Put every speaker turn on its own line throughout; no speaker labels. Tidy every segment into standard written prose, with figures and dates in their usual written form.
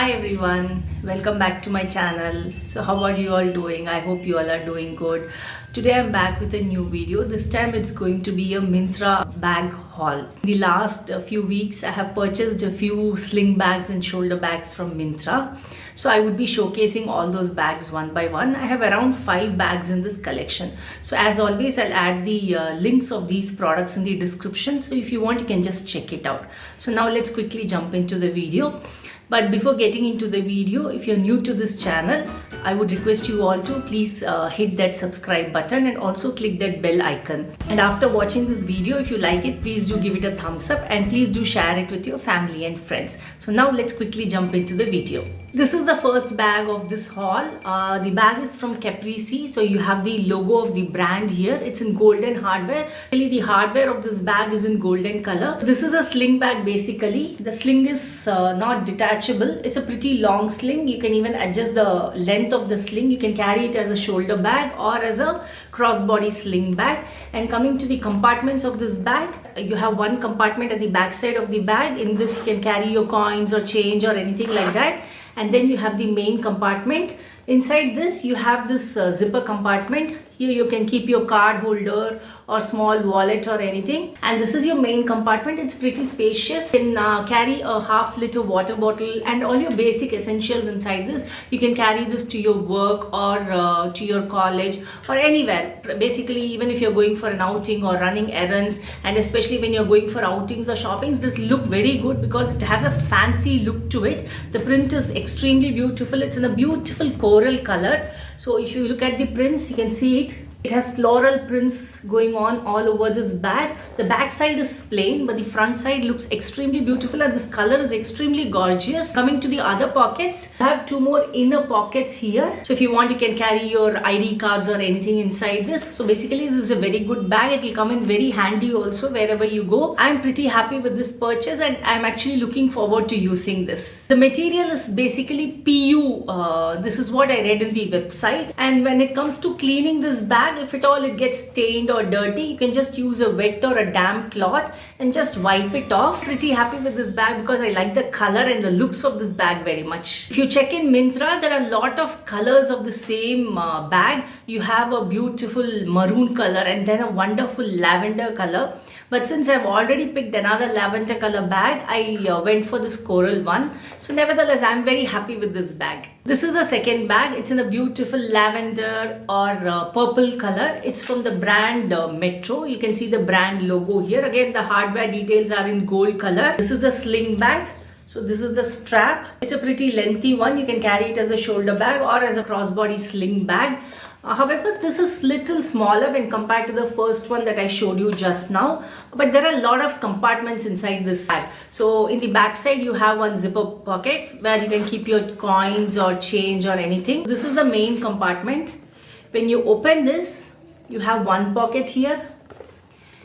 Hi everyone, welcome back to my channel. So how are you all doing? I hope you all are doing good. Today I'm back with a new video. This time it's going to be a Myntra bag haul. In the last few weeks I have purchased a few sling bags and shoulder bags from Myntra. So I would be showcasing all those bags one by one. I have around 5 bags in this collection. So as always I'll add the links of these products in the description. So if you want you can just check it out. So now let's quickly jump into the video. But before getting into the video, if you're new to this channel, I would request you all to please hit that subscribe button and also click that bell icon. And after watching this video, if you like it, please do give it a thumbs up and please do share it with your family and friends. So now let's quickly jump into the video. This is the first bag of this haul. The bag is from Caprese. So you have the logo of the brand here. It's in golden hardware. Actually, the hardware of this bag is in golden color. This is a sling bag basically. The sling is not detached. It's a pretty long sling. You can even adjust the length of the sling. You can carry it as a shoulder bag or as a crossbody sling bag. And coming to the compartments of this bag, you have one compartment at the back side of the bag. In this you can carry your coins or change or anything like that. And then you have the main compartment. Inside this you have this zipper compartment. Here you can keep your card holder or small wallet or anything. And this is your main compartment. It's pretty spacious. You can carry a half-liter water bottle and all your basic essentials inside this. You can carry this to your work or to your college or anywhere. Basically, even if you're going for an outing or running errands, and especially when you're going for outings or shoppings, this look very good because it has a fancy look to it. The print is extremely beautiful. It's in a beautiful coral color. So if you look at the prints, you can see it. It has floral prints going on all over this bag. The back side is plain, but the front side looks extremely beautiful and this color is extremely gorgeous. Coming to the other pockets, I have 2 more inner pockets here. So if you want, you can carry your ID cards or anything inside this. So basically, this is a very good bag. It will come in very handy also wherever you go. I'm pretty happy with this purchase and I'm actually looking forward to using this. The material is basically PU. This is what I read in the website. And when it comes to cleaning this bag, if at all it gets stained or dirty, you can just use a wet or a damp cloth and just wipe it off. Pretty happy with this bag because I like the color and the looks of this bag very much. If you check in Myntra, there are a lot of colors of the same bag. You have a beautiful maroon color and then a wonderful lavender color. But since I've already picked another lavender color bag, I went for this coral one. So nevertheless, I'm very happy with this bag. This is the second bag. It's in a beautiful lavender or purple color. It's from the brand Metro. You can see the brand logo here. Again, the hardware details are in gold color. This is the sling bag. So this is the strap. It's a pretty lengthy one. You can carry it as a shoulder bag or as a crossbody sling bag. However, this is little smaller when compared to the first one that I showed you just now. But there are a lot of compartments inside this bag. So in the back side, you have one zipper pocket where you can keep your coins or change or anything. This is the main compartment. When you open this, you have one pocket here.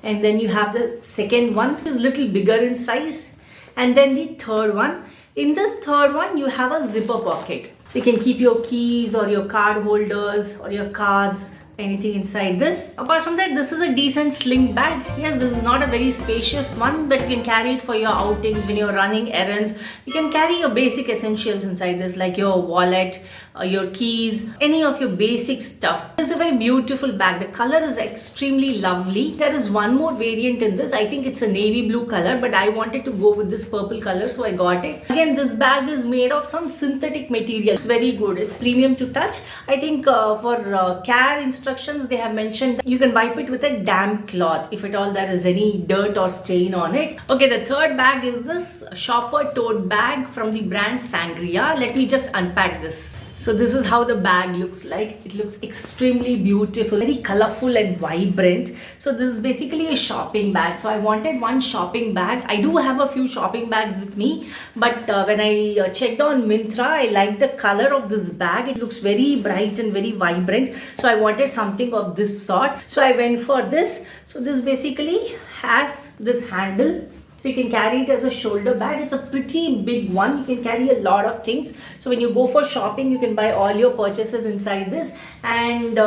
And then you have the second one, which is a little bigger in size. And then the third one. In this third one, you have a zipper pocket. So you can keep your keys or your card holders or your cards, anything inside this. Apart from that, this is a decent sling bag. Yes, this is not a very spacious one, but you can carry it for your outings when you're running errands. You can carry your basic essentials inside this, like your wallet, your keys, any of your basic stuff. It's a very beautiful bag. The color is extremely lovely. There is one more variant in this. I think it's a navy blue color, but I wanted to go with this purple color, so I got it. Again, this bag is made of some synthetic material. It's very good. It's premium to touch. I think for care instructions, they have mentioned that you can wipe it with a damp cloth if at all there is any dirt or stain on it. Okay, the third bag is this shopper tote bag from the brand Sangria. Let me just unpack this. So this is how the bag looks like. It looks extremely beautiful, very colorful and vibrant. So this is basically a shopping bag. So I wanted one shopping bag. I do have a few shopping bags with me, but when I checked on Myntra, I like the color of this bag. It looks very bright and very vibrant. So I wanted something of this sort. So I went for this. So this basically has this handle. So you can carry it as a shoulder bag. It's a pretty big one. You can carry a lot of things. So when you go for shopping, you can buy all your purchases inside this. And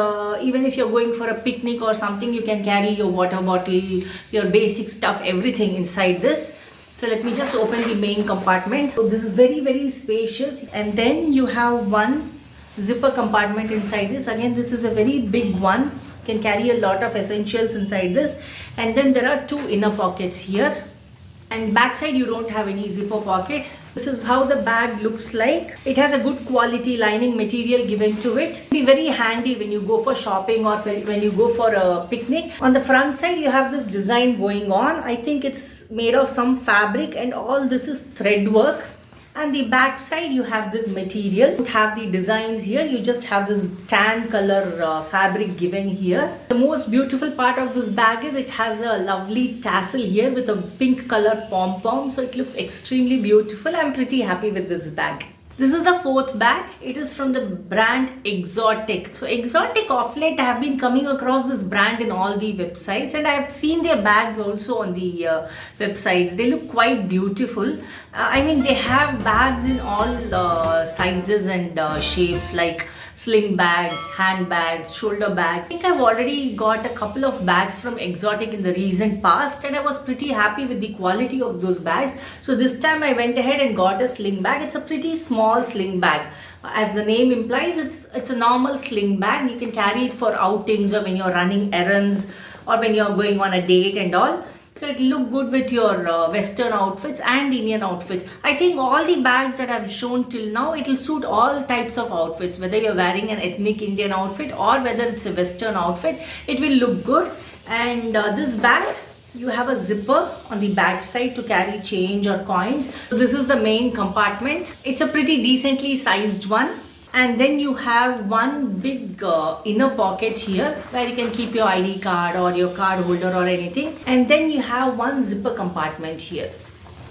even if you're going for a picnic or something, you can carry your water bottle, your basic stuff, everything inside this. So let me just open the main compartment. So this is very spacious, and then you have one zipper compartment inside this. Again, this is a very big one, can carry a lot of essentials inside this. And then there are two inner pockets here, and backside you don't have any zipper pocket. This is how the bag looks like. It has a good quality lining material given to it. Be very handy when you go for shopping or when you go for a picnic. On the front side you have this design going on. I think it's made of some fabric, and all this is thread work. And the back side you have this material. You don't have the designs here, you just have this tan color fabric given here. The most beautiful part of this bag is it has a lovely tassel here with a pink color pom-pom, so it looks extremely beautiful. I'm pretty happy with this bag. This is the fourth bag. It is from the brand Exotic. So Exotic, of late I have been coming across this brand in all the websites, and I have seen their bags also on the websites. They look quite beautiful. I mean, they have bags in all sizes and shapes, like sling bags, handbags, shoulder bags. I think I've already got a couple of bags from Exotic in the recent past, and I was pretty happy with the quality of those bags. So this time I went ahead and got a sling bag. It's a pretty small sling bag. As the name implies, it's a normal sling bag. You can carry it for outings or when you're running errands or when you're going on a date and all. So it'll look good with your Western outfits and Indian outfits. I think all the bags that I've shown till now, it'll suit all types of outfits. Whether you're wearing an ethnic Indian outfit or whether it's a Western outfit, it will look good. And this bag, you have a zipper on the back side to carry change or coins. So this is the main compartment. It's a pretty decently sized one. And then you have one big inner pocket here where you can keep your ID card or your card holder or anything. And then you have one zipper compartment here.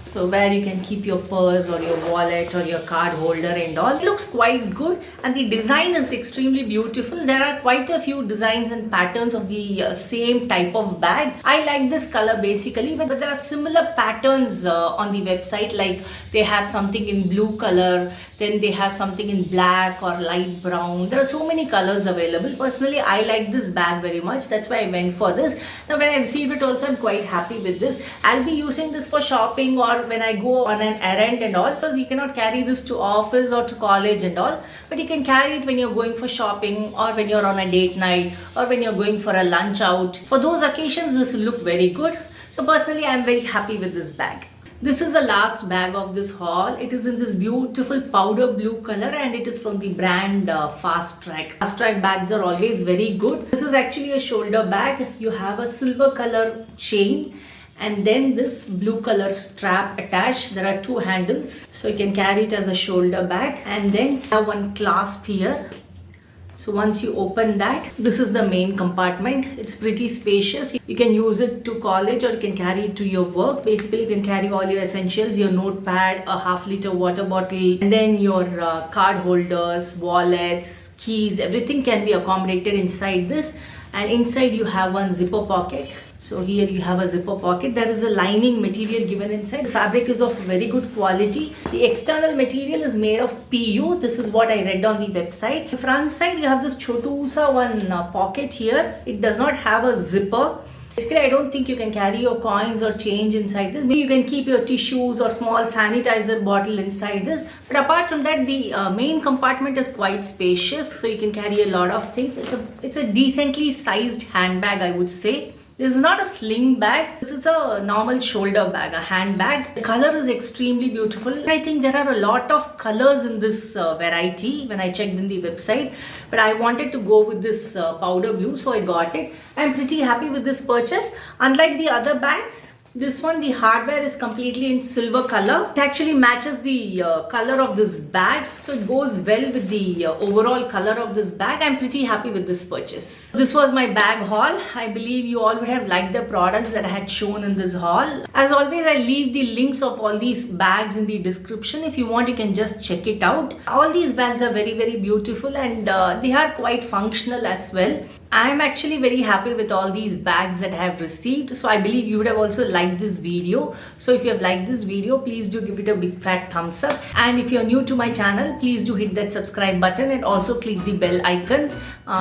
So where you can keep your purse or your wallet or your card holder and all. It looks quite good, and the design is extremely beautiful. There are quite a few designs and patterns of the same type of bag. I like this color basically, but there are similar patterns on the website. Like they have something in blue color, then they have something in black or light brown. There are so many colors available. Personally, I like this bag very much. That's why I went for this. Now when I received it also, I'm quite happy with this. I'll be using this for shopping or when I go on an errand and all, because you cannot carry this to office or to college and all, but you can carry it when you're going for shopping or when you're on a date night or when you're going for a lunch out. For those occasions, this will look very good. So personally, I'm very happy with this bag. This is the last bag of this haul. It is in this beautiful powder blue color, and it is from the brand Fast Track. Fast Track bags are always very good. This is actually a shoulder bag. You have a silver color chain, and then this blue color strap attached. There are two handles, so you can carry it as a shoulder bag. And then you have one clasp here. So once you open that, this is the main compartment. It's pretty spacious. You can use it to college or you can carry it to your work. Basically, you can carry all your essentials, your notepad, a half-liter water bottle, and then your card holders, wallets, keys, everything can be accommodated inside this. And inside you have one zipper pocket. So here you have a zipper pocket. There is a lining material given inside. The fabric is of very good quality. The external material is made of PU. This is what I read on the website. The front side you have this chotusa one pocket here. It does not have a zipper. Basically, I don't think you can carry your coins or change inside this. Maybe you can keep your tissues or small sanitizer bottle inside this. But apart from that, the main compartment is quite spacious, so you can carry a lot of things. It's a decently sized handbag, I would say. This is not a sling bag. This is a normal shoulder bag, a handbag. The color is extremely beautiful. I think there are a lot of colors in this variety when I checked in the website. But I wanted to go with this powder blue, so I got it. I'm pretty happy with this purchase. Unlike the other bags, this one, the hardware is completely in silver color. It actually matches the color of this bag. So it goes well with the overall color of this bag. I'm pretty happy with this purchase. This was my bag haul. I believe you all would have liked the products that I had shown in this haul. As always, I leave the links of all these bags in the description. If you want, you can just check it out. All these bags are very, very beautiful, and they are quite functional as well. I am actually very happy with all these bags that I have received. So I believe you would have also liked liked this video. So if you have liked this video, please do give it a big fat thumbs up. And if you're new to my channel, please do hit that subscribe button and also click the bell icon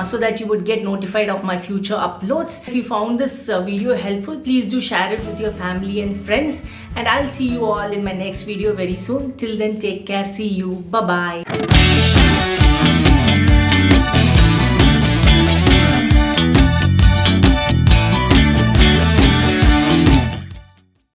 so that you would get notified of my future uploads. If you found this video helpful, please do share it with your family and friends. And I'll see you all in my next video very soon. Till then, take care. See you. Bye-bye.